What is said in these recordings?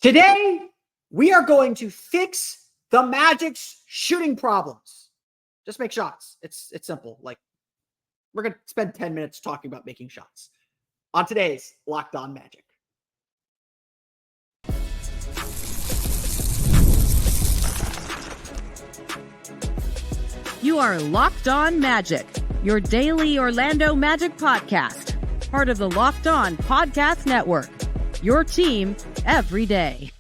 Today, we are going to fix the Magic's shooting problems. Just make shots. It's simple. Like, we're going to spend 10 minutes talking about making shots on today's Locked On Magic. You are Locked On Magic, your daily Orlando Magic podcast, part of the Locked On Podcast Network, your team every day.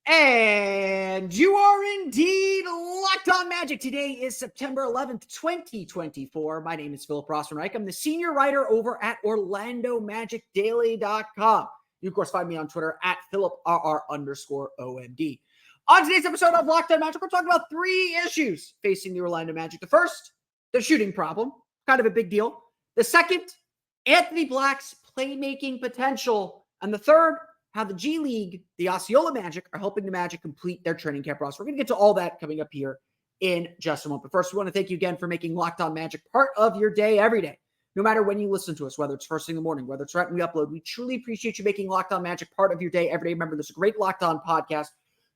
And you are indeed Locked On Magic. Today is September 11th, 2024. My name is Philip Rossman-Reich. I'm the senior writer over at OrlandoMagicDaily.com. You, of course, find me on Twitter at PhilipRR_OMD. On today's episode of Locked On Magic, we're talking about three issues facing the Orlando Magic. The first, the shooting problem, kind of a big deal. The second, Anthony Black's playmaking potential. And the third, how the G League, the Osceola Magic, are helping the Magic complete their training camp roster. We're going to get to all that coming up here in just a moment. But first, we want to thank you again for making Locked On Magic part of your day every day. No matter when you listen to us, whether it's first thing in the morning, whether it's right when we upload, we truly appreciate you making Locked On Magic part of your day every day. Remember, there's a great Locked On podcast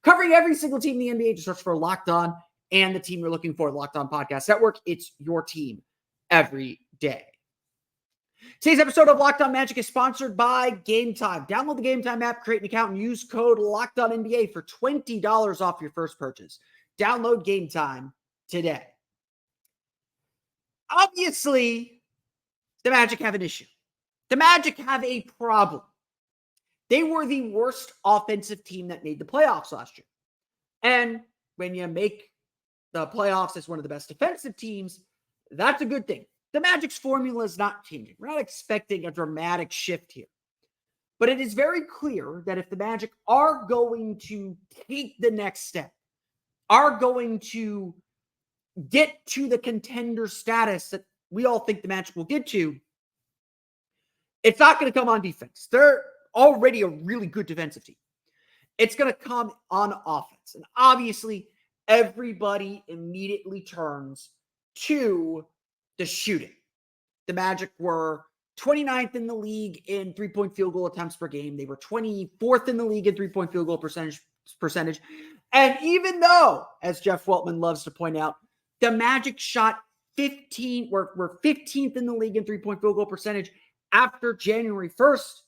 covering every single team in the NBA. Just search for Locked On and the team you're looking for, Locked On Podcast Network. It's your team every day. Today's episode of Locked On Magic is sponsored by Gametime. Download the Gametime app, create an account, and use code LOCKEDONNBA for $20 off your first purchase. Download Gametime today. Obviously, the Magic have an issue. The Magic have a problem. They were the worst offensive team that made the playoffs last year. And when you make the playoffs as one of the best defensive teams, that's a good thing. The Magic's formula is not changing. We're not expecting a dramatic shift here. But it is very clear that if the Magic are going to take the next step, are going to get to the contender status that we all think the Magic will get to, it's not going to come on defense. They're already a really good defensive team. It's going to come on offense. And obviously, everybody immediately turns to the shooting. The Magic were 29th in the league in three-point field goal attempts per game. They were 24th in the league in three-point field goal percentage. And even though, as Jeff Weltman loves to point out, the Magic shot 15, were 15th in the league in three-point field goal percentage after January 1st,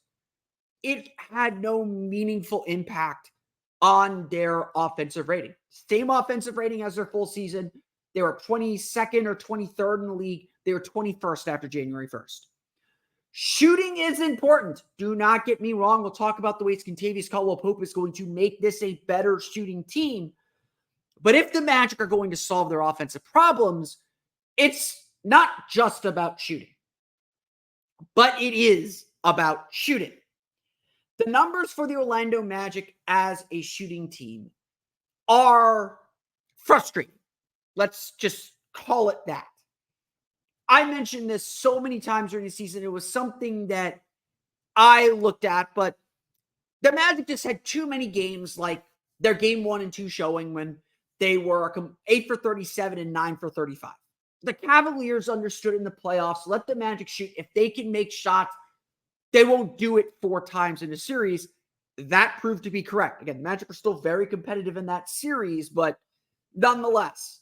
it had no meaningful impact on their offensive rating. Same offensive rating as their full season. They were 22nd or 23rd in the league. They were 21st after January 1st. Shooting is important. Do not get me wrong. We'll talk about the ways Kentavious Caldwell-Pope is going to make this a better shooting team. But if the Magic are going to solve their offensive problems, it's not just about shooting. But it is about shooting. The numbers for the Orlando Magic as a shooting team are frustrating. Let's just call it that. I mentioned this so many times during the season. It was something that I looked at, but the Magic just had too many games like their game 1 and 2 showing when they were 8 for 37 and 9 for 35. The Cavaliers understood in the playoffs, let the Magic shoot. If they can make shots, they won't do it 4 times in a series. That proved to be correct. Again, the Magic are still very competitive in that series, but nonetheless,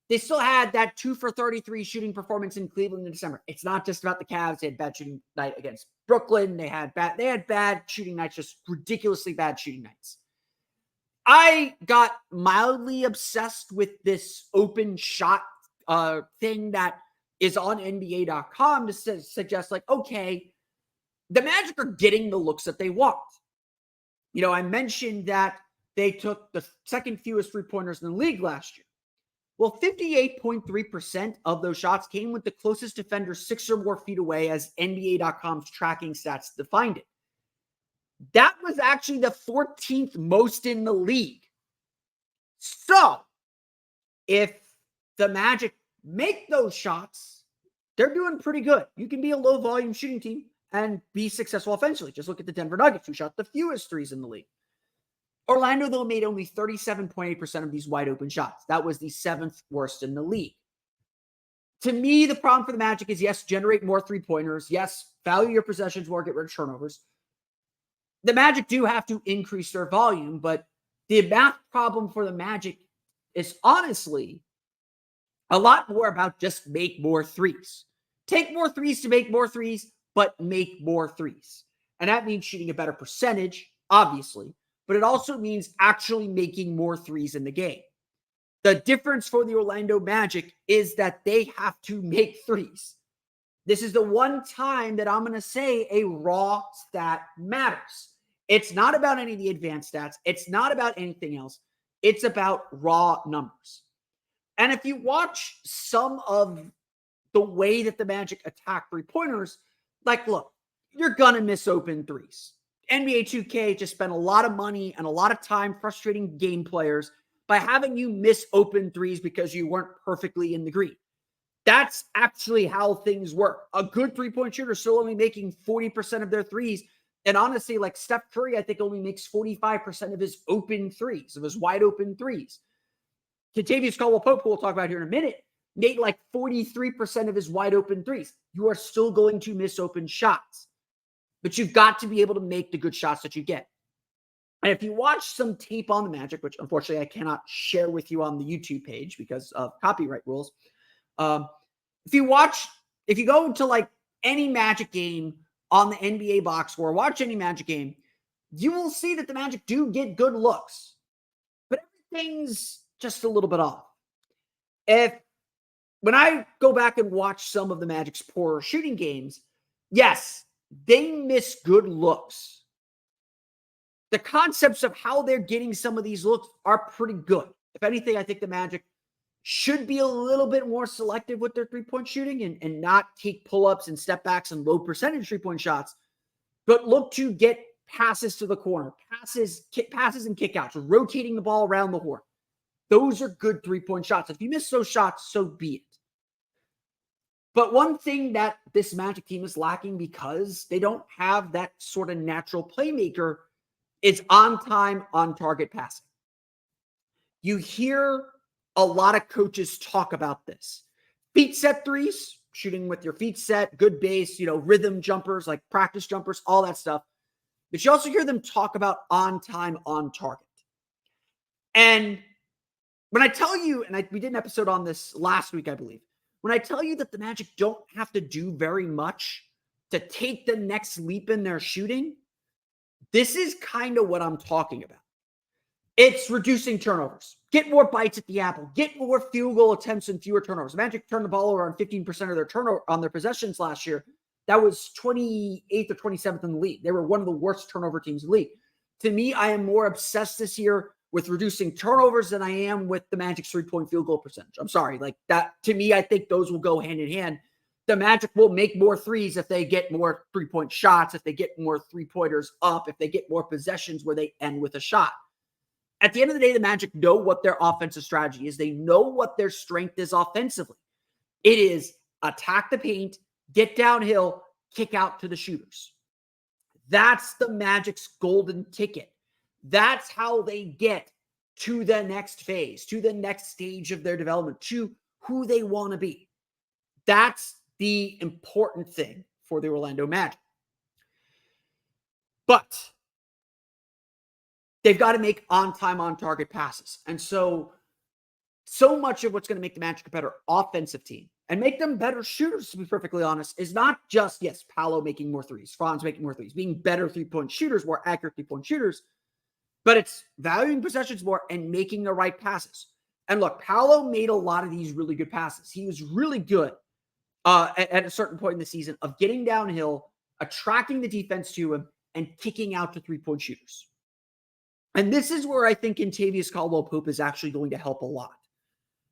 they still had that 2 for 33 shooting performance in Cleveland in December. It's not just about the Cavs. They had bad shooting night against Brooklyn. They had bad shooting nights, just ridiculously bad shooting nights. I got mildly obsessed with this open shot thing that is on NBA.com to suggest like, okay, the Magic are getting the looks that they want. You know, I mentioned that they took the second fewest three-pointers in the league last year. Well, 58.3% of those shots came with the closest defender 6 or more feet away, as NBA.com's tracking stats defined it. That was actually the 14th most in the league. So, if the Magic make those shots, they're doing pretty good. You can be a low-volume shooting team and be successful offensively. Just look at the Denver Nuggets, who shot the fewest threes in the league. Orlando, though, made only 37.8% of these wide open shots. That was the 7th worst in the league. To me, the problem for the Magic is, yes, generate more three-pointers. Yes, value your possessions more, get rid of turnovers. the Magic do have to increase their volume, but the math problem for the Magic is honestly a lot more about just make more threes. Take more threes to make more threes, but make more threes. And that means shooting a better percentage, obviously, but it also means actually making more threes in the game. The difference for the Orlando Magic is that they have to make threes. This is the one time that I'm going to say a raw stat matters. It's not about any of the advanced stats. It's not about anything else. It's about raw numbers. And if you watch some of the way that the Magic attack three-pointers, like, look, you're going to miss open threes. NBA 2K just spent a lot of money and a lot of time frustrating game players by having you miss open threes because you weren't perfectly in the green. That's actually how things work. A good three-point shooter is still only making 40% of their threes. And honestly, like Steph Curry, I think only makes 45% of his open threes, of his wide open threes. Kentavious Caldwell-Pope, who we'll talk about here in a minute, made like 43% of his wide open threes. You are still going to miss open shots, but you've got to be able to make the good shots that you get. And if you watch some tape on the Magic, which unfortunately I cannot share with you on the YouTube page because of copyright rules. If you go to like any Magic game on the NBA box score, watch any Magic game, you will see that the Magic do get good looks, but everything's just a little bit off. When I go back and watch some of the Magic's poorer shooting games, yes, they miss good looks. The concepts of how they're getting some of these looks are pretty good. If anything, I think the Magic should be a little bit more selective with their three-point shooting and not take pull-ups and step-backs and low percentage three-point shots, but look to get passes to the corner, passes and kickouts, rotating the ball around the horn. Those are good three-point shots. If you miss those shots, so be it. But one thing that this Magic team is lacking because they don't have that sort of natural playmaker is on-time, on-target passing. You hear a lot of coaches talk about this. Feet set threes, shooting with your feet set, good base, rhythm jumpers, like practice jumpers, all that stuff. But you also hear them talk about on-time, on-target. And when I tell you, and we did an episode on this last week, I believe, when I tell you that the Magic don't have to do very much to take the next leap in their shooting, this is kind of what I'm talking about. It's reducing turnovers. Get more bites at the apple. Get more field goal attempts and fewer turnovers. The Magic turned the ball over on 15% of their turnover on their possessions last year. That was 28th or 27th in the league. They were one of the worst turnover teams in the league. To me, I am more obsessed this year with reducing turnovers than I am with the Magic's three-point field goal percentage. I'm sorry. Like that, to me, I think those will go hand in hand. The Magic will make more threes if they get more three-point shots, if they get more three-pointers up, if they get more possessions where they end with a shot. At the end of the day, the Magic know what their offensive strategy is. They know what their strength is offensively. It is attack the paint, get downhill, kick out to the shooters. That's the Magic's golden ticket. That's how they get to the next phase, to the next stage of their development, to who they want to be. That's the important thing for the Orlando Magic. But they've got to make on-time, on-target passes. And so much of what's going to make the Magic a better offensive team and make them better shooters, to be perfectly honest, is not just, yes, Paolo making more threes, Franz making more threes, being better three-point shooters, more accurate three-point shooters, but it's valuing possessions more and making the right passes. And look, Paolo made a lot of these really good passes. He was really good at a certain point in the season of getting downhill, attracting the defense to him, and kicking out to three-point shooters. And this is where I think Kentavious Caldwell-Pope is actually going to help a lot.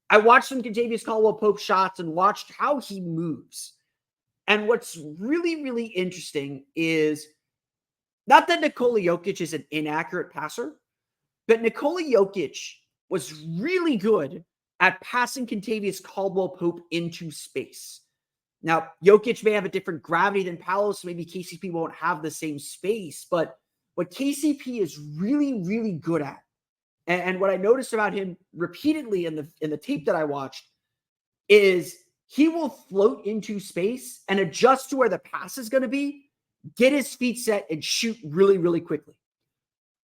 I watched some Kentavious Caldwell-Pope shots and watched how he moves. And what's really, really interesting is not that Nikola Jokic is an inaccurate passer, but Nikola Jokic was really good at passing Kentavious Caldwell-Pope into space. Now, Jokic may have a different gravity than Paolo, so maybe KCP won't have the same space, but what KCP is really, really good at, and what I noticed about him repeatedly in the tape that I watched, is he will float into space and adjust to where the pass is going to be get his feet set, and shoot really, really quickly.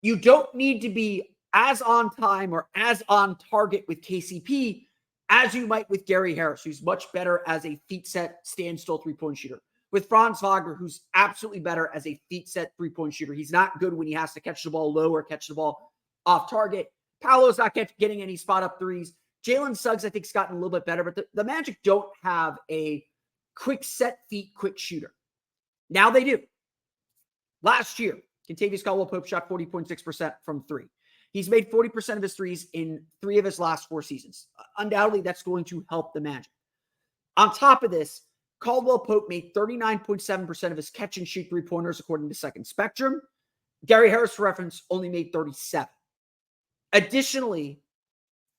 You don't need to be as on time or as on target with KCP as you might with Gary Harris, who's much better as a feet set, standstill three-point shooter. With Franz Wagner, who's absolutely better as a feet set three-point shooter. He's not good when he has to catch the ball low or catch the ball off target. Paolo's not getting any spot-up threes. Jalen Suggs, I think, has gotten a little bit better, but the Magic don't have a quick set feet, quick shooter. Now they do. Last year, Kentavious Caldwell-Pope shot 40.6% from three. He's made 40% of his threes in 3 of his last 4 seasons. Undoubtedly, that's going to help the Magic. On top of this, Caldwell-Pope made 39.7% of his catch and shoot three-pointers according to Second Spectrum. Gary Harris, for reference, only made 37. Additionally,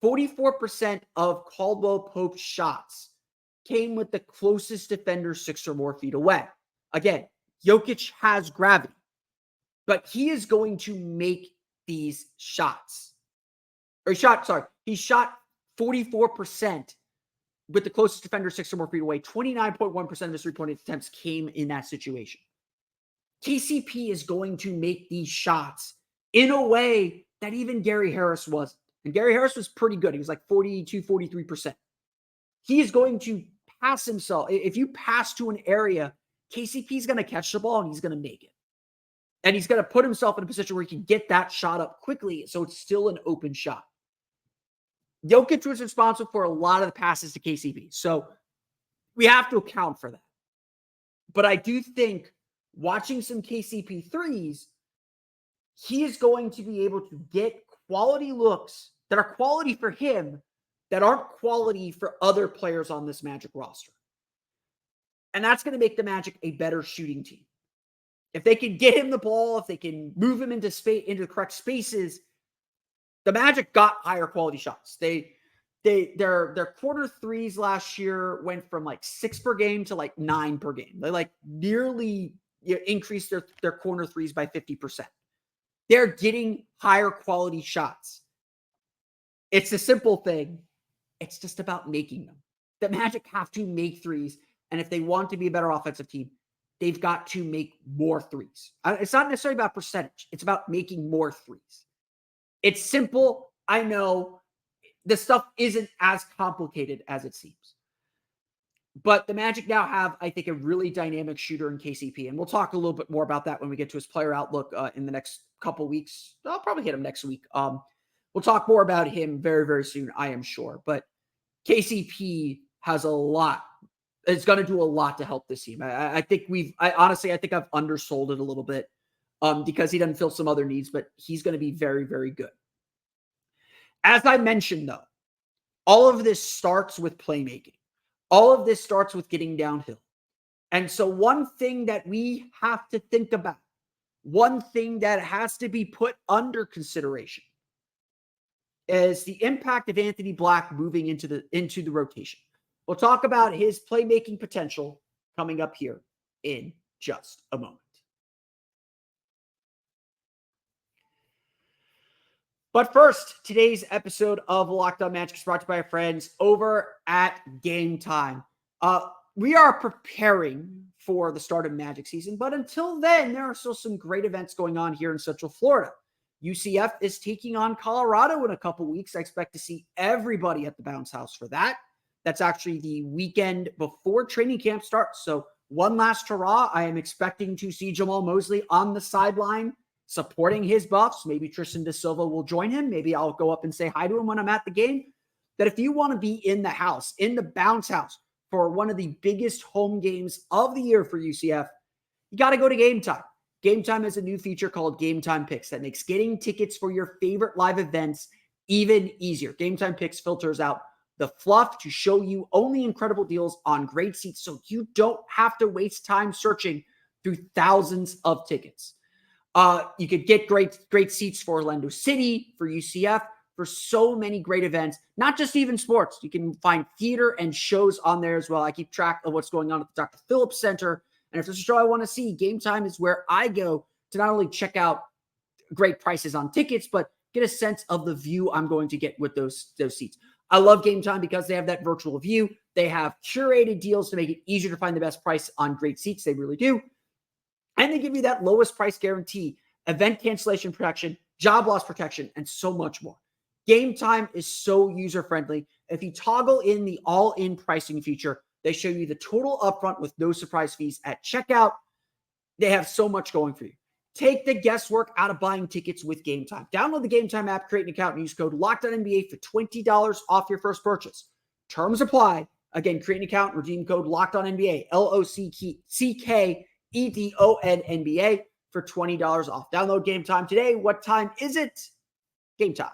44% of Caldwell-Pope's shots came with the closest defender 6 or more feet away. Again, Jokic has gravity, but he is going to make these shots. He shot 44% with the closest defender 6 or more feet away. 29.1% of his three-point attempts came in that situation. KCP is going to make these shots in a way that even Gary Harris wasn't. And Gary Harris was pretty good. He was like 42, 43%. He is going to pass himself. If you pass to an area, KCP is going to catch the ball and he's going to make it. And he's going to put himself in a position where he can get that shot up quickly, so it's still an open shot. Jokic was responsible for a lot of the passes to KCP, so we have to account for that. But I do think watching some KCP threes, he is going to be able to get quality looks that are quality for him that aren't quality for other players on this Magic roster. And that's going to make the Magic a better shooting team. If they can get him the ball, if they can move him into the correct spaces, the Magic got higher quality shots. Their quarter threes last year went from like 6 per game to like 9 per game. They like nearly increased their corner threes by 50%. They're getting higher quality shots. It's a simple thing. It's just about making them. The Magic have to make threes, and if they want to be a better offensive team, they've got to make more threes. It's not necessarily about percentage. It's about making more threes. It's simple. I know the stuff isn't as complicated as it seems. But the Magic now have, I think, a really dynamic shooter in KCP. And we'll talk a little bit more about that when we get to his player outlook in the next couple weeks. I'll probably hit him next week. We'll talk more about him very, very soon, I am sure. But KCP has a lot. It's going to do a lot to help this team. I think I've undersold it a little bit because he doesn't fill some other needs, but he's going to be very, very good. As I mentioned, though, all of this starts with playmaking. All of this starts with getting downhill. And so one thing that we have to think about, one thing that has to be put under consideration is the impact of Anthony Black moving into the rotation. We'll talk about his playmaking potential coming up here in just a moment. But first, today's episode of Locked On Magic is brought to you by our friends over at Gametime. We are preparing for the start of Magic season, but until then, there are still some great events going on here in Central Florida. UCF is taking on Colorado in a couple weeks. I expect to see everybody at the Bounce House for that. That's actually the weekend before training camp starts. So one last hurrah. I am expecting to see Jamal Mosley on the sideline supporting his Buffs. Maybe Tristan Da Silva will join him. Maybe I'll go up and say hi to him when I'm at the game. That if you want to be in the house, in the Bounce House for one of the biggest home games of the year for UCF, you got to go to Gametime. Gametime has a new feature called Gametime Picks that makes getting tickets for your favorite live events even easier. Gametime Picks filters out the fluff to show you only incredible deals on great seats so you don't have to waste time searching through thousands of tickets. You could get great seats for Orlando City, for UCF, for so many great events, not just even sports. You can find theater and shows on there as well. I keep track of what's going on at the Dr. Phillips Center. And if there's a show I want to see, Gametime is where I go to not only check out great prices on tickets, but get a sense of the view I'm going to get with those seats. I love Gametime because they have that virtual view. They have curated deals to make it easier to find the best price on great seats. They really do. And they give you that lowest price guarantee, event cancellation protection, job loss protection, and so much more. Gametime is so user-friendly. If you toggle in the all-in pricing feature, they show you the total upfront with no surprise fees at checkout. They have so much going for you. Take the guesswork out of buying tickets with Gametime. Download the Gametime app, create an account, and use code LOCKEDONNBA for $20 off your first purchase. Terms apply. Again, create an account, redeem code LOCKEDONNBA, LOCKEDONNBA for $20 off. Download Gametime today. What time is it? Gametime.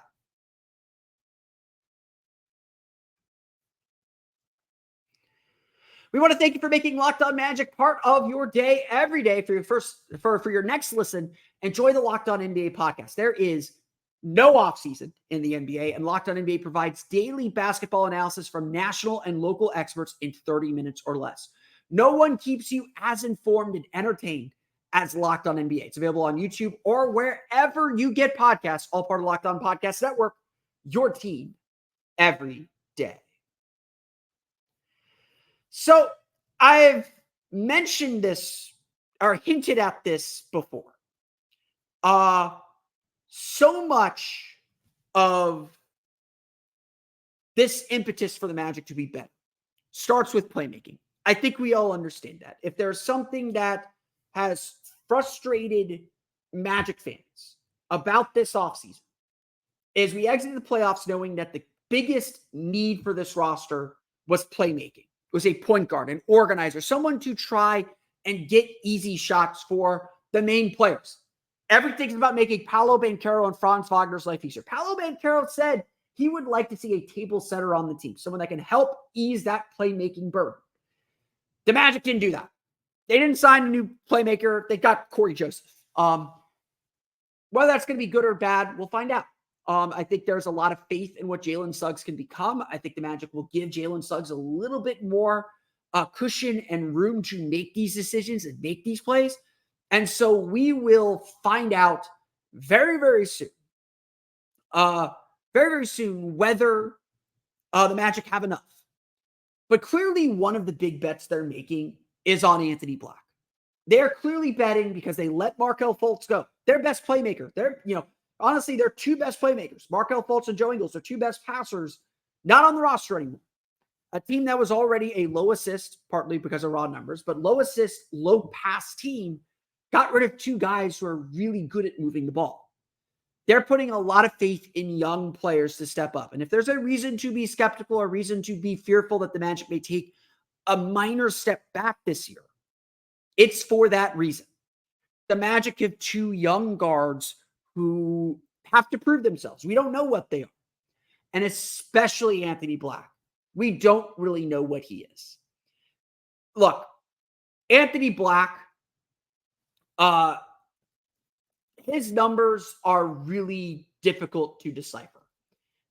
We want to thank you for making Locked On Magic part of your day every day. For your next listen, enjoy the Locked On NBA podcast. There is no offseason in the NBA, and Locked On NBA provides daily basketball analysis from national and local experts in 30 minutes or less. No one keeps you as informed and entertained as Locked On NBA. It's available on YouTube or wherever you get podcasts, all part of Locked On Podcast Network, your team every day. So I've mentioned this or hinted at this before. So much of this impetus for the Magic to be better starts with playmaking. I think we all understand that. If there's something that has frustrated Magic fans about this offseason, is we exited the playoffs knowing that the biggest need for this roster was playmaking. It was a point guard, an organizer, someone to try and get easy shots for the main players. Everything's about making Paolo, Banchero, and Franz Wagner's life easier. Paolo Banchero said he would like to see a table setter on the team, someone that can help ease that playmaking burden. The Magic didn't do that. They didn't sign a new playmaker. They got Corey Joseph. Whether that's going to be good or bad, we'll find out. I think there's a lot of faith in what Jalen Suggs can become. I think the Magic will give Jalen Suggs a little bit more cushion and room to make these decisions and make these plays. And so we will find out very, very soon. Very, very soon whether the Magic have enough. But clearly one of the big bets they're making is on Anthony Black. They're clearly betting because they let Markelle Fultz go. Their best playmaker. Honestly, they're two best playmakers. Markelle Fultz and Joe Ingles are two best passers, not on the roster anymore. A team that was already a low assist, partly because of raw numbers, but low assist, low pass team, got rid of two guys who are really good at moving the ball. They're putting a lot of faith in young players to step up. And if there's a reason to be skeptical or reason to be fearful that the Magic may take a minor step back this year, it's for that reason. The Magic have two young guards who have to prove themselves. We don't know what they are. And especially Anthony Black. We don't really know what he is. Look, Anthony Black, his numbers are really difficult to decipher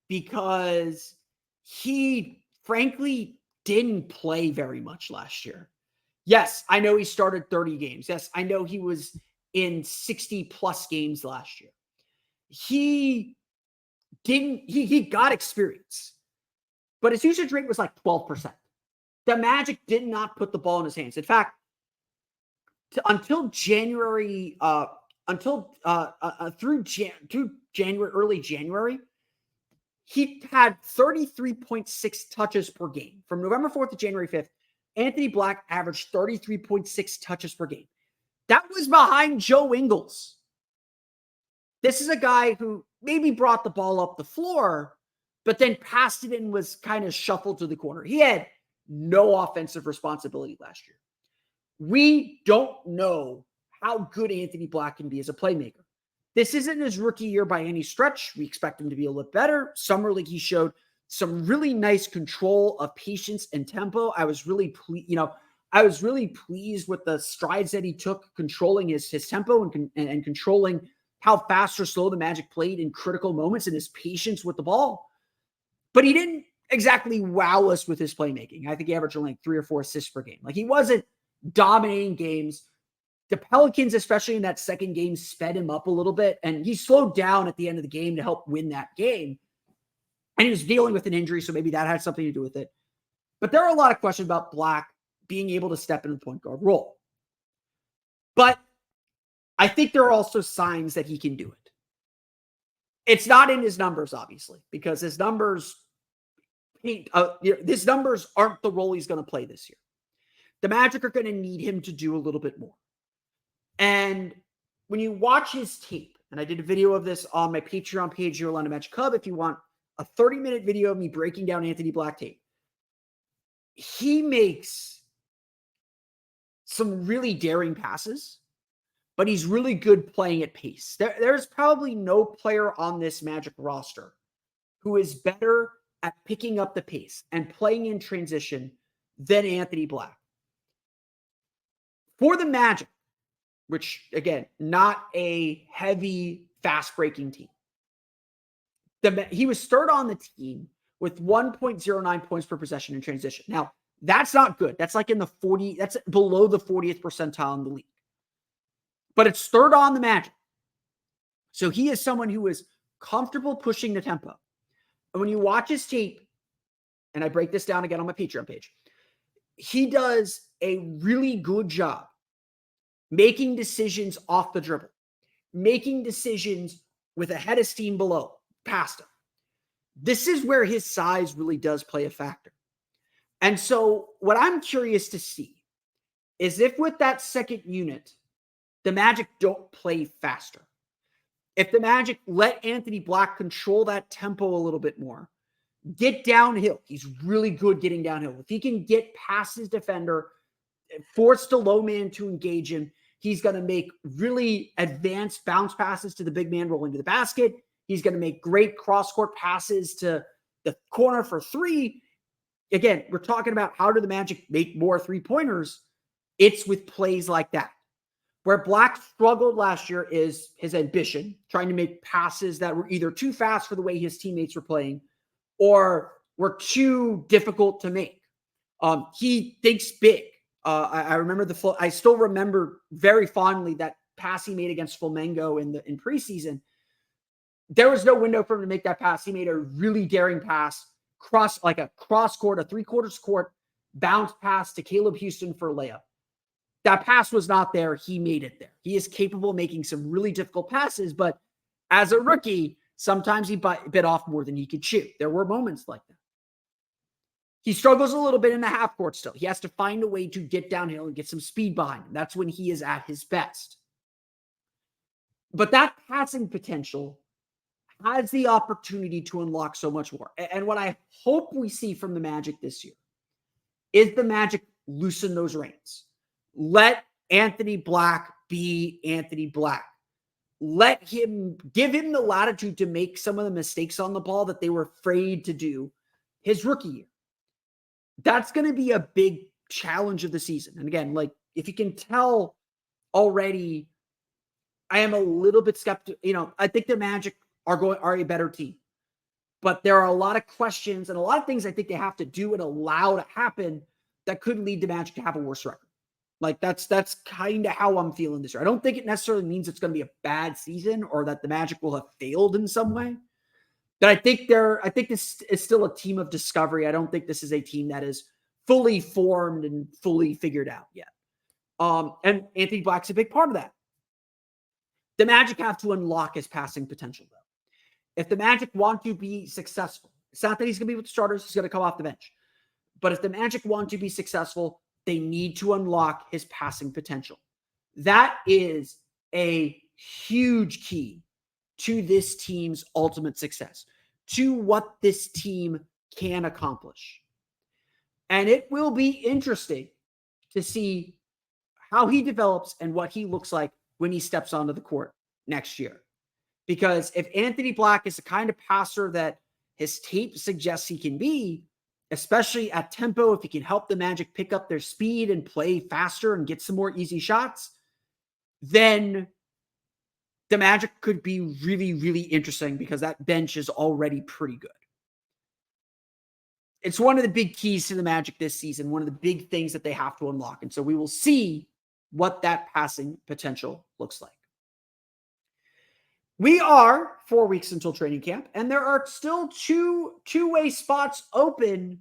because he frankly didn't play very much last year. Yes, I know he started 30 games. Yes, I know he was in 60 plus games last year. He got experience, but his usage rate was like 12%. The Magic did not put the ball in his hands. In fact, until January, through January, early January, he had 33.6 touches per game. From November 4th to January 5th, Anthony Black averaged 33.6 touches per game. That was behind Joe Ingles. This is a guy who maybe brought the ball up the floor, but then passed it and was kind of shuffled to the corner. He had no offensive responsibility last year. We don't know how good Anthony Black can be as a playmaker. This isn't his rookie year by any stretch. We expect him to be a little better. Summer League, he showed some really nice control of patience and tempo. I was really pleased with the strides that he took controlling his tempo and controlling how fast or slow the Magic played in critical moments and his patience with the ball. But he didn't exactly wow us with his playmaking. I think he averaged only like 3 or 4 assists per game. Like, he wasn't dominating games. The Pelicans, especially in that second game, sped him up a little bit, and he slowed down at the end of the game to help win that game. And he was dealing with an injury, so maybe that had something to do with it. But there are a lot of questions about Black being able to step into the point guard role. But I think there are also signs that he can do it. It's not in his numbers, obviously, because his numbers aren't the role he's going to play this year. The Magic are going to need him to do a little bit more. And when you watch his tape, and I did a video of this on my Patreon page, your Orlando Magic Hub, if you want a 30-minute video of me breaking down Anthony Black tape, he makes some really daring passes, but he's really good playing at pace. There's probably no player on this Magic roster who is better at picking up the pace and playing in transition than Anthony Black. For the Magic, which, again, not a heavy, fast-breaking team, he was third on the team with 1.09 points per possession in transition. Now, that's not good. That's like in the 40, that's below the 40th percentile in the league. But it's third on the Magic. So he is someone who is comfortable pushing the tempo. And when you watch his tape, and I break this down again on my Patreon page, he does a really good job making decisions off the dribble, making decisions with a head of steam below, past him. This is where his size really does play a factor. And so what I'm curious to see is if with that second unit, the Magic don't play faster. If the Magic let Anthony Black control that tempo a little bit more, get downhill. He's really good getting downhill. If he can get past his defender, force the low man to engage him, he's going to make really advanced bounce passes to the big man rolling to the basket. He's going to make great cross-court passes to the corner for three. Again, we're talking about how do the Magic make more three-pointers? It's with plays like that. Where Black struggled last year is his ambition, trying to make passes that were either too fast for the way his teammates were playing or were too difficult to make. He thinks big. I still remember very fondly that pass he made against Flamengo in preseason. There was no window for him to make that pass. He made a really daring pass, a cross court, a three-quarters court bounce pass to Caleb Houston for a layup. That pass was not there. He made it there. He is capable of making some really difficult passes, but as a rookie, sometimes he bit off more than he could chew. There were moments like that. He struggles a little bit in the half court still. He has to find a way to get downhill and get some speed behind him. That's when he is at his best. But that passing potential has the opportunity to unlock so much more. And what I hope we see from the Magic this year is the Magic loosen those reins. Let Anthony Black be Anthony Black. Give him the latitude to make some of the mistakes on the ball that they were afraid to do his rookie year. That's going to be a big challenge of the season. And again, like if you can tell already, I am a little bit skeptical. I think the Magic are a better team, but there are a lot of questions and a lot of things I think they have to do and allow to happen that could lead the Magic to have a worse record. Like that's kind of how I'm feeling this year. I don't think it necessarily means it's going to be a bad season or that the Magic will have failed in some way. But I think this is still a team of discovery. I don't think this is a team that is fully formed and fully figured out yet. And Anthony Black's a big part of that. The Magic have to unlock his passing potential, though. If the Magic want to be successful, it's not that he's going to be with the starters. He's going to come off the bench. But if the Magic want to be successful, they need to unlock his passing potential. That is a huge key to this team's ultimate success, to what this team can accomplish. And it will be interesting to see how he develops and what he looks like when he steps onto the court next year. Because if Anthony Black is the kind of passer that his tape suggests he can be, especially at tempo, if he can help the Magic pick up their speed and play faster and get some more easy shots, then the Magic could be really, really interesting because that bench is already pretty good. It's one of the big keys to the Magic this season, one of the big things that they have to unlock. And so we will see what that passing potential looks like. We are 4 weeks until training camp, and there are still two-way spots open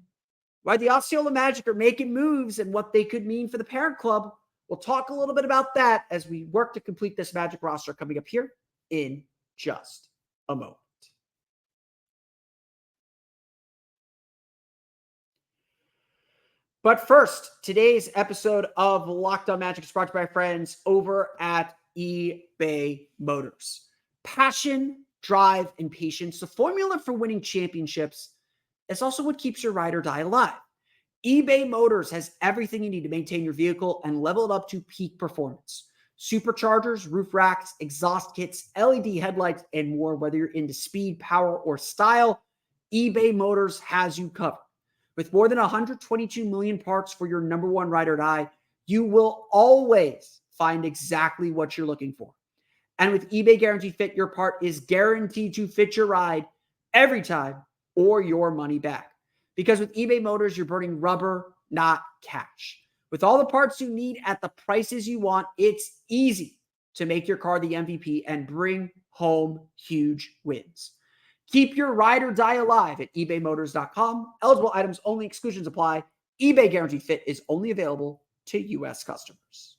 while the Osceola Magic are making moves and what they could mean for the parent club We'll talk a little bit about that as we work to complete this Magic roster coming up here in just a moment. But first, today's episode of Locked On Magic is brought to you by our friends over at eBay Motors. Passion, drive, and patience, the formula for winning championships, is also what keeps your ride or die alive. eBay Motors has everything you need to maintain your vehicle and level it up to peak performance. Superchargers, roof racks, exhaust kits, LED headlights, and more. Whether you're into speed, power, or style, eBay Motors has you covered. With more than 122 million parts for your number one ride or die, you will always find exactly what you're looking for. And with eBay Guaranteed Fit, your part is guaranteed to fit your ride every time or your money back. Because with eBay Motors, you're burning rubber, not cash. With all the parts you need at the prices you want, it's easy to make your car the MVP and bring home huge wins. Keep your ride or die alive at ebaymotors.com. Eligible items only, exclusions apply. eBay Guaranteed Fit is only available to U.S. customers.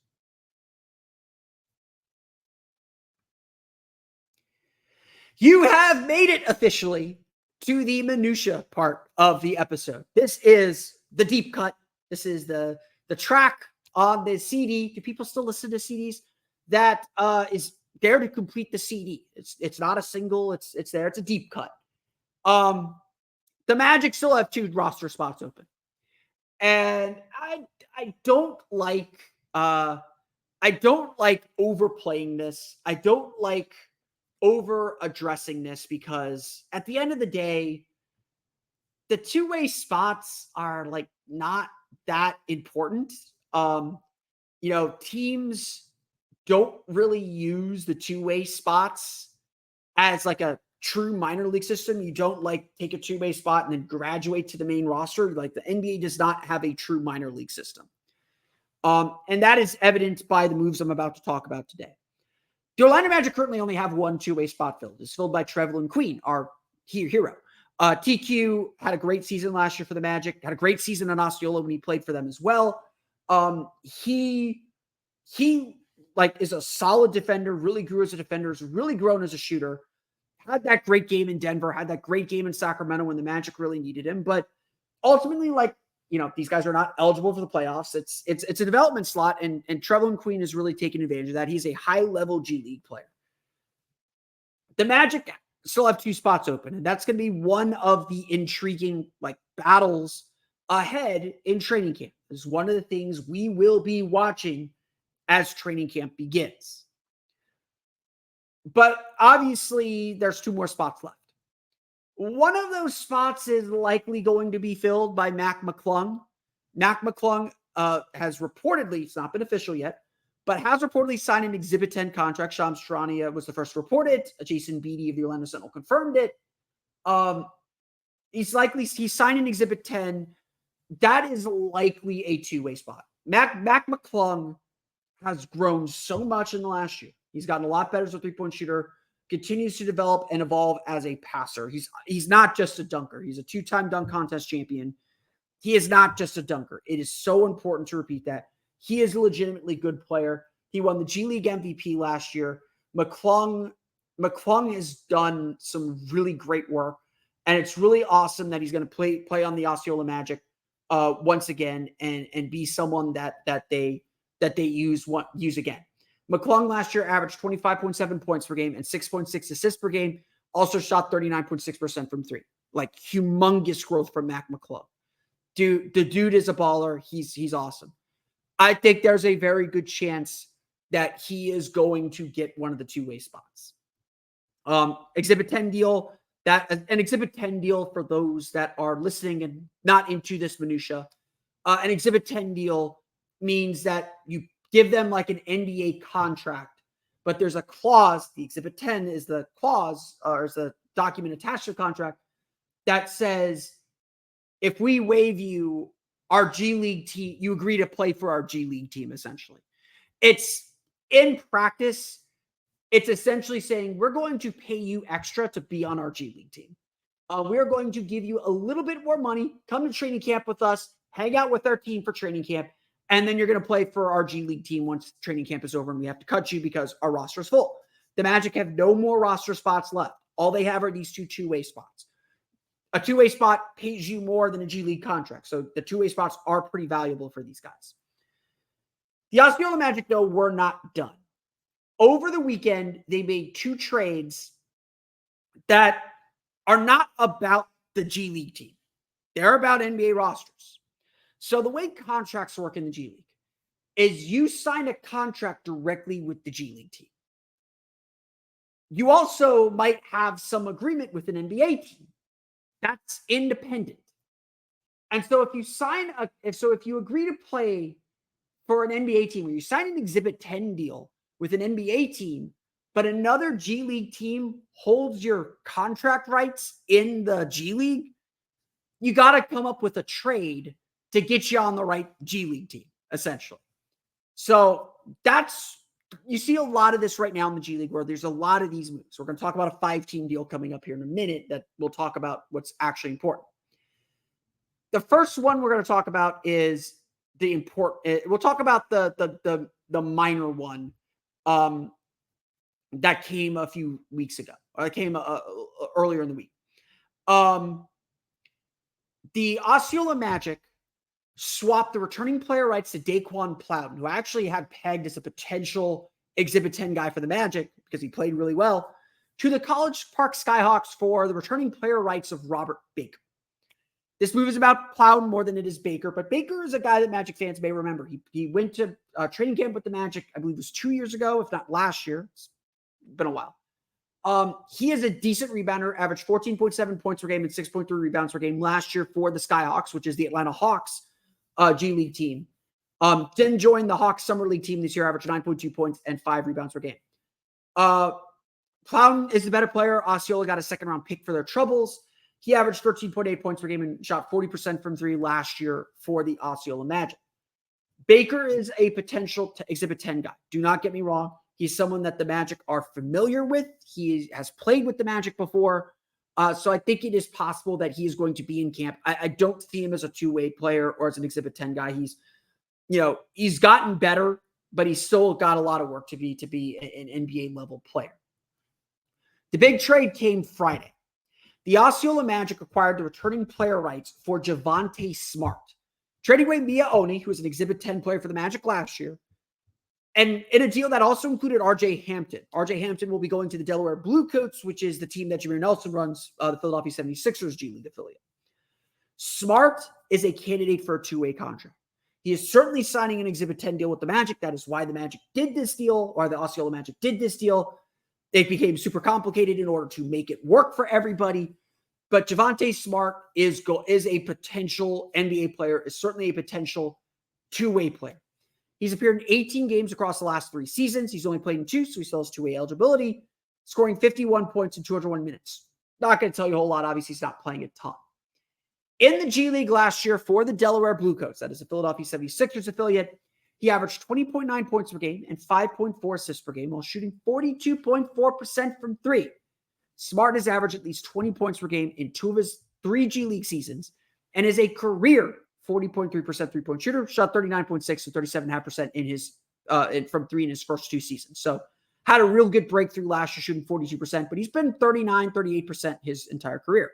You have made it officially to the minutia part of the episode. This is the deep cut. This is the track on the CD. Do people still listen to CDs? That is there to complete the CD. It's not a single. It's there. It's a deep cut. The Magic still have 2 roster spots open, and I don't like overplaying this. I don't like over addressing this because at the end of the day, the 2-way spots are like not that important. Teams don't really use the 2-way spots as like a true minor league system. You don't like take a 2-way spot and then graduate to the main roster. Like the NBA does not have a true minor league system. And that is evidenced by the moves I'm about to talk about today. The Orlando Magic currently only have one 2-way spot filled. It's filled by Trevelyan Queen, our hero. TQ had a great season last year for the Magic, had a great season in Osceola when he played for them as well. He is a solid defender, really grew as a defender, has really grown as a shooter, had that great game in Denver, had that great game in Sacramento when the Magic really needed him. But ultimately, these guys are not eligible for the playoffs. It's a development slot, and Trevelyan Queen is really taking advantage of that. He's a high-level G League player. The Magic still have 2 spots open, and that's going to be one of the intriguing battles ahead in training camp. This is one of the things we will be watching as training camp begins. But obviously, there's 2 more spots left. One of those spots is likely going to be filled by Mac McClung. Mac McClung has reportedly, it's not been official yet, but has reportedly signed an Exhibit 10 contract. Shams Charania was the first to report it. Jason Beattie of the Orlando Sentinel confirmed it. He's signed an Exhibit 10. That is likely a 2-way spot. Mac McClung has grown so much in the last year. He's gotten a lot better as a 3-point shooter, continues to develop and evolve as a passer. He's not just a dunker. He's a 2-time dunk contest champion. He is not just a dunker. It is so important to repeat that. He is a legitimately good player. He won the G League MVP last year. McClung has done some really great work, and it's really awesome that he's going to play on the Osceola Magic once again and be someone that they use again. McClung last year averaged 25.7 points per game and 6.6 assists per game. Also shot 39.6% from 3. Humongous growth from Mac McClung. The dude is a baller. He's awesome. I think there's a very good chance that he is going to get one of the 2-way spots. Exhibit 10 deal. An Exhibit 10 deal for those that are listening and not into this minutia. An Exhibit 10 deal means that you give them an NBA contract, but there's a clause. The Exhibit 10 is the clause, or is the document attached to the contract that says, if we waive you, our G League team, you agree to play for our G League team, essentially. It's in practice, it's essentially saying we're going to pay you extra to be on our G League team. We're going to give you a little bit more money, come to training camp with us, hang out with our team for training camp, And then you're going to play for our G League team once training camp is over and we have to cut you because our roster is full. The Magic have no more roster spots left. All they have are these two-way spots. A two-way spot pays you more than a G League contract. So the two-way spots are pretty valuable for these guys. The Osceola Magic, though, were not done. Over the weekend, they made 2 trades that are not about the G League team. They're about NBA rosters. So the way contracts work in the G League is you sign a contract directly with the G League team. You also might have some agreement with an NBA team. That's independent. And so if you agree to play for an NBA team, where you sign an Exhibit 10 deal with an NBA team, but another G League team holds your contract rights in the G League, you got to come up with a trade to get you on the right G League team, essentially. So you see a lot of this right now in the G League where there's a lot of these moves. We're going to talk about a 5-team deal coming up here in a minute that we'll talk about what's actually important. The first one we're going to talk about is the important. We'll talk about the minor one that came a few weeks ago, or it came earlier in the week. The Osceola Magic swapped the returning player rights to Daquan Plowden, who actually had pegged as a potential Exhibit 10 guy for the Magic because he played really well, to the College Park Skyhawks for the returning player rights of Robert Baker. This move is about Plowden more than it is Baker, but Baker is a guy that Magic fans may remember. He went to training camp with the Magic, I believe it was 2 years ago, if not last year. It's been a while. He is a decent rebounder, averaged 14.7 points per game and 6.3 rebounds per game last year for the Skyhawks, which is the Atlanta Hawks G League team. Then joined the Hawks Summer League team this year, averaged 9.2 points and 5 rebounds per game. Plowden is the better player. Osceola got a second-round pick for their troubles. He averaged 13.8 points per game and shot 40% from 3 last year for the Osceola Magic. Baker is a potential Exhibit 10 guy. Do not get me wrong. He's someone that the Magic are familiar with. He has played with the Magic before. So I think it is possible that he is going to be in camp. I don't see him as a two-way player or as an Exhibit 10 guy. He's gotten better, but he's still got a lot of work to be an NBA level player. The big trade came Friday. The Osceola Magic acquired the returning player rights for Javonte Smart, trading away Mia Oni, who was an Exhibit 10 player for the Magic last year, and in a deal that also included R.J. Hampton. R.J. Hampton will be going to the Delaware Bluecoats, which is the team that Jameer Nelson runs, the Philadelphia 76ers G League affiliate. Smart is a candidate for a two-way contract. He is certainly signing an Exhibit 10 deal with the Magic. That is why the Magic did this deal, or the Osceola Magic did this deal. It became super complicated in order to make it work for everybody. But Javonte Smart is a potential NBA player, is certainly a potential two-way player. He's appeared in 18 games across the last 3 seasons. He's only played in 2, so he still has two-way eligibility, scoring 51 points in 201 minutes. Not going to tell you a whole lot. Obviously, he's not playing a ton. In the G League last year for the Delaware Bluecoats, that is the Philadelphia 76ers affiliate, he averaged 20.9 points per game and 5.4 assists per game while shooting 42.4% from 3. Smart has averaged at least 20 points per game in 2 of his 3 G League seasons and is a career 40.3% three-point shooter, shot 39.6 to 37.5% in his from 3 in his first 2 seasons. So had a real good breakthrough last year, shooting 42%, but he's been 38% his entire career.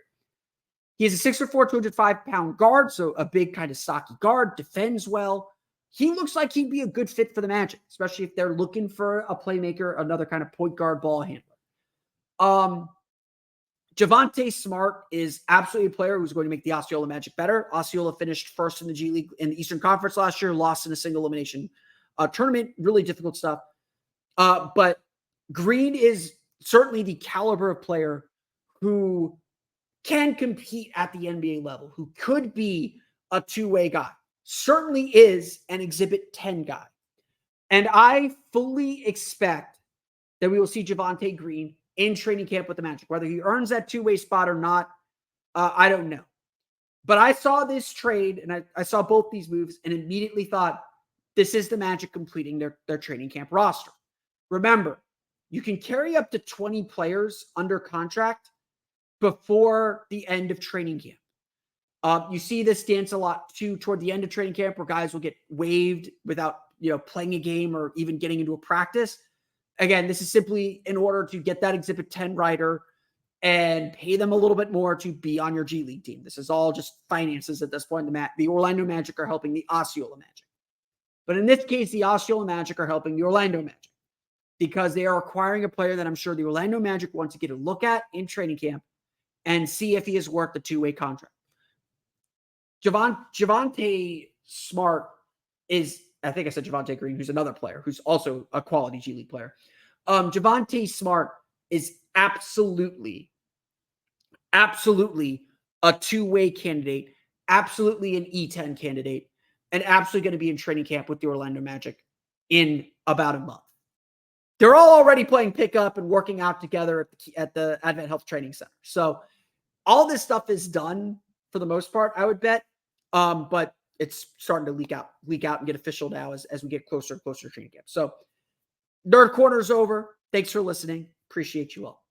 He is a 6'4", 205-pound guard, so a big kind of stocky guard, defends well. He looks like he'd be a good fit for the Magic, especially if they're looking for a playmaker, another kind of point guard ball handler. Javonte Smart is absolutely a player who's going to make the Osceola Magic better. Osceola finished first in the G League in the Eastern Conference last year, lost in a single elimination tournament. Really difficult stuff. But Green is certainly the caliber of player who can compete at the NBA level, who could be a two-way guy. Certainly is an Exhibit 10 guy. And I fully expect that we will see Javonte Green in training camp with the Magic. Whether he earns that two-way spot or not, I don't know. But I saw this trade, and I saw both these moves, and immediately thought, this is the Magic completing their training camp roster. Remember, you can carry up to 20 players under contract before the end of training camp. You see this dance a lot too toward the end of training camp, where guys will get waived without, playing a game or even getting into a practice. Again, this is simply in order to get that Exhibit 10 writer and pay them a little bit more to be on your G League team. This is all just finances at this point. The Orlando Magic are helping the Osceola Magic. But in this case, the Osceola Magic are helping the Orlando Magic because they are acquiring a player that I'm sure the Orlando Magic want to get a look at in training camp and see if he is worth the two-way contract. Javonte Smart is, I think I said Javonte Green, who's another player, who's also a quality G League player. Javonte Smart is absolutely a two-way candidate, absolutely an E10 candidate, and absolutely going to be in training camp with the Orlando Magic in about a month. They're all already playing pickup and working out together at the Advent Health Training Center. So all this stuff is done for the most part, I would bet. But it's starting to leak out and get official now as we get closer and closer to training camp. So Nerd Corner's over. Thanks for listening. Appreciate you all.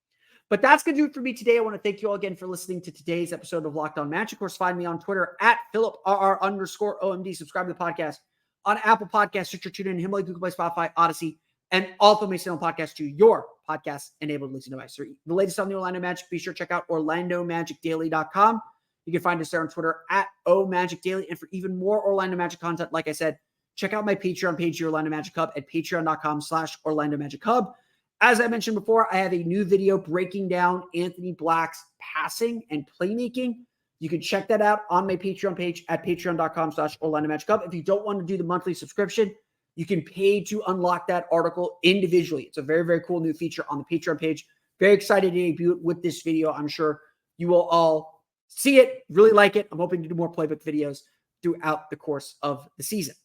But that's going to do it for me today. I want to thank you all again for listening to today's episode of Locked On Magic. Of course, find me on Twitter at PhilipRR_OMD. Subscribe to the podcast on Apple Podcasts, Stitcher, TuneIn, Himalaya, Google Play, Spotify, Odyssey, and also may send on podcast to your podcast-enabled listening device. For the latest on the Orlando Magic, be sure to check out OrlandoMagicDaily.com. You can find us there on Twitter at OMagicDaily. And for even more Orlando Magic content, like I said, check out my Patreon page, the Orlando Magic Hub, at patreon.com/Orlando Magic Hub. As I mentioned before, I have a new video breaking down Anthony Black's passing and playmaking. You can check that out on my Patreon page at patreon.com/Orlando Magic Hub. If you don't want to do the monthly subscription, you can pay to unlock that article individually. It's a very, very cool new feature on the Patreon page. Very excited to debut it with this video. I'm sure you will all see it, really like it. I'm hoping to do more playbook videos throughout the course of the season.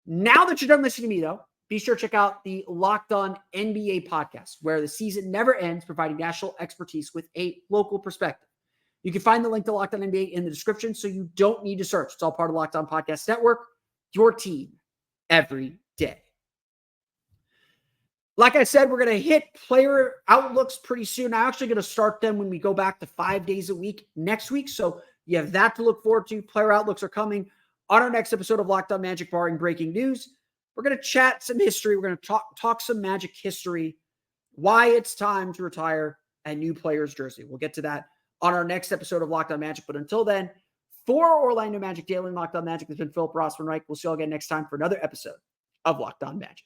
Now that you're done listening to me, though, be sure to check out the Locked On NBA podcast, where the season never ends, providing national expertise with a local perspective. You can find the link to Locked On NBA in the description, so you don't need to search. It's all part of Locked On Podcast Network, your team every day. Like I said, we're going to hit player outlooks pretty soon. I'm actually going to start them when we go back to 5 days a week next week. So you have that to look forward to. Player outlooks are coming on our next episode of Locked On Magic, barring breaking news. We're going to chat some history. We're going to talk some Magic history, why it's time to retire a new player's jersey. We'll get to that on our next episode of Locked On Magic. But until then, for Orlando Magic Daily and Locked On Magic, this has been Philip Rossman-Reich. We'll see you all again next time for another episode of Locked On Magic.